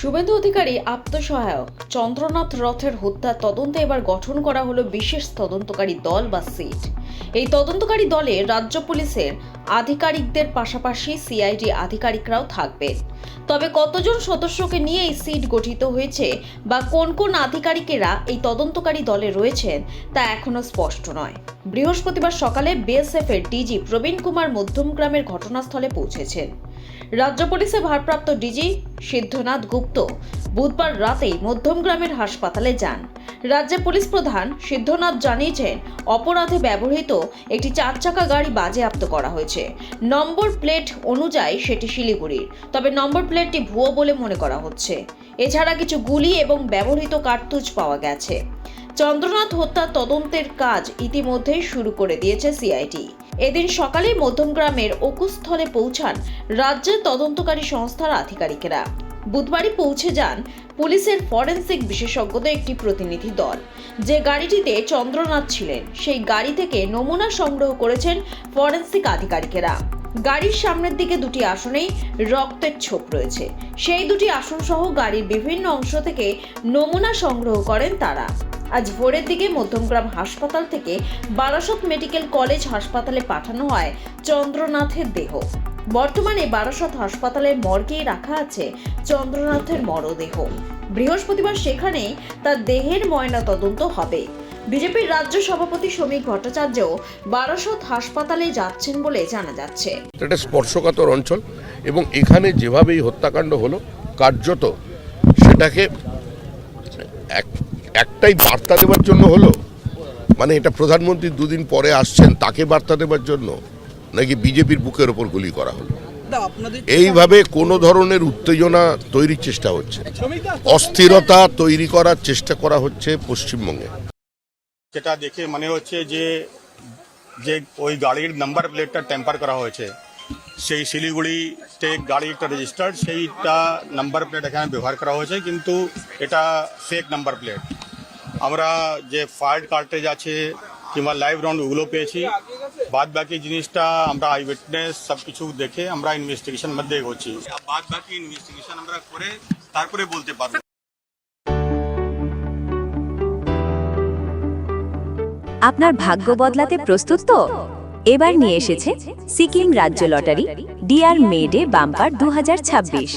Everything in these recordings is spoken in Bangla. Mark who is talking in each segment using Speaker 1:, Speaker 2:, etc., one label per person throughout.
Speaker 1: শুভেন্দু অধিকারী আত্মসহায়ক চন্দ্রনাথ রথের হত্যার তদন্তে এবার গঠন করা হলো বিশেষ তদন্তকারী দল বা সিট। এই তদন্তকারী দলে রাজ্য পুলিশের আধিকারিকদের পাশাপাশি সিআইডি আধিকারিকরাও থাকবেন। তবে কতজন সদস্যকে নিয়ে এই সিট গঠিত হয়েছে বা কোন কোন আধিকারিকেরা এই তদন্তকারী দলে রয়েছেন তা এখনো স্পষ্ট নয়। বৃহস্পতিবার সকালে বিএসএফ এর ডিজি প্রবীণ কুমার মধ্যমগ্রামের ঘটনাস্থলে পৌঁছেছেন। রাজ্য পুলিশের ভারপ্রাপ্ত ডিজি সিদ্ধনাথ গুপ্ত বুধবার রাতেই মধ্যমগ্রামের হাসপাতালে যান। রাজ্যের পুলিশ প্রধান সিদ্ধনাথ জানিয়েছেন, অপরাধে ব্যবহৃত একটি 4 চাকা গাড়ি বাজেয়াপ্ত করা হয়েছে। নম্বর প্লেট অনুযায়ী সেটি শিলিগুড়ির, তবে নম্বর প্লেটটি ভুয়ো বলে মনে করা হচ্ছে। এছাড়া কিছু গুলি এবং ব্যবহৃত কার্তুজ পাওয়া গেছে। চন্দ্রনাথ হত্যার তদন্তের কাজ ইতিমধ্যেই শুরু করে দিয়েছে সিআইডি। এদিন সকালে মধ্যমগ্রামের অকুস্থলে পৌঁছান রাজ্যের তদন্তকারী সংস্থার আধিকারিকেরা। বুধবারই পৌঁছে যান পুলিশের ফরেনসিক বিশেষজ্ঞদের একটি প্রতিনিধি দল। যে গাড়িটিতে চন্দ্রনাথ ছিলেন সেই গাড়ি থেকে নমুনা সংগ্রহ করেছেন ফরেনসিক আধিকারিকেরা। গাড়ির সামনের দিকে দুটি আসনেই রক্তের ছোপ রয়েছে। সেই দুটি আসন সহ গাড়ির বিভিন্ন অংশ থেকে নমুনা সংগ্রহ করেন তারা। আজ ভোরের দিকে মধ্যমগ্রাম হাসপাতাল থেকে বারাসত মেডিকেল কলেজ হাসপাতালে পাঠানো হয় চন্দ্রনাথের দেহ। বর্তমানে বারাসত হাসপাতালের মর্গেই রাখা আছে চন্দ্রনাথের মরদেহ। বৃহস্পতিবার সেখানেই তার দেহের ময়না তদন্ত হবে। বিজেপির রাজ্য সভাপতি শ্রমিক ভট্টাচার্য বারাসত হাসপাতালে যাচ্ছেন বলে জানা যাচ্ছে।
Speaker 2: এটা স্পর্শকাতর অঞ্চল এবং এখানে যেভাবে এই হত্যাকাণ্ড হলো কার্যত সেটাকে একটাই বার্তা দেওয়ার জন্য হলো, মানে এটা প্রধানমন্ত্রী দুদিন পরে আসছেন তাকে বার্তা দেওয়ার জন্য, নাকি বিজেপির বুকের ওপর গুলি করা হলো। এইভাবে কোনো ধরনের উত্তেজনা তৈরির চেষ্টা হচ্ছে, অস্থিরতা তৈরি করার চেষ্টা করা হচ্ছে পশ্চিমবঙ্গে।
Speaker 3: যেটা দেখে মনে হচ্ছে যে ওই গাড়ির নাম্বার প্লেটটা টেম্পার করা হয়েছে। সেই শিলিগুড়িতে গাড়িটা রেজিস্টার্ড, সেইটা নাম্বার প্লেট এখানে ব্যবহার করা হয়েছে, কিন্তু এটা ফেক নাম্বার প্লেট। আমরা যে ফায়ার কার্টেজ আছে কিংবা লাইভ রাউন্ড ওগুলো পেয়েছি। বাদ বাকি জিনিসটা আমরা আই উইটনেস সব কিছু দেখে আমরা ইনভেস্টিগেশন মধ্যে এগোচ্ছি। বাদ বাকি ইনভেস্টিগেশন আমরা করে তারপরে বলতে পারবো।
Speaker 4: আপনার ভাগ্য বদলাতে প্রস্তুত তো? এবার নিয়ে এসেছে সিকিম রাজ্য লটারি ডিআর মেডে বাম্পার 2026।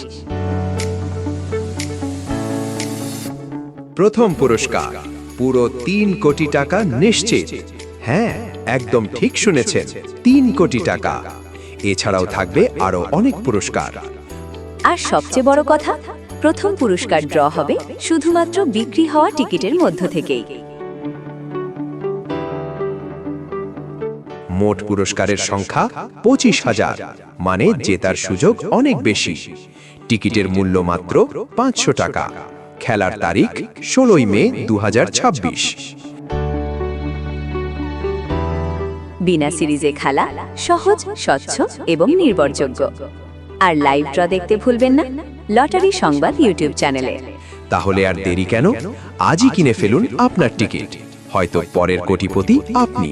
Speaker 5: প্রথম পুরস্কার পুরো 3 কোটি টাকা নিশ্চিত। হ্যাঁ, একদম ঠিক শুনেছেন, 3 কোটি টাকা। এছাড়াও থাকবে আরো অনেক পুরস্কার।
Speaker 4: আর সবচেয়ে বড় কথা, প্রথম পুরস্কার ড্র হবে শুধুমাত্র বিক্রি হওয়া টিকিটের মধ্য থেকেই।
Speaker 5: মোট পুরস্কারের সংখ্যা 25,000, মানে জেতার সুযোগ অনেক বেশি। টিকিটের মূল্য মাত্র 500 টাকা। খেলার তারিখ 16 মে 2026।
Speaker 4: বিনা সিরিজে খেলা, সহজ, স্বচ্ছ এবং নির্ভরযোগ্য। আর লাইভ ড্র দেখতে ভুলবেন না লটারি সংবাদ ইউটিউব চ্যানেলে।
Speaker 5: তাহলে আর দেরি কেন? আজই কিনে ফেলুন আপনার টিকিট, হয়তো পরের কোটিপতি আপনি।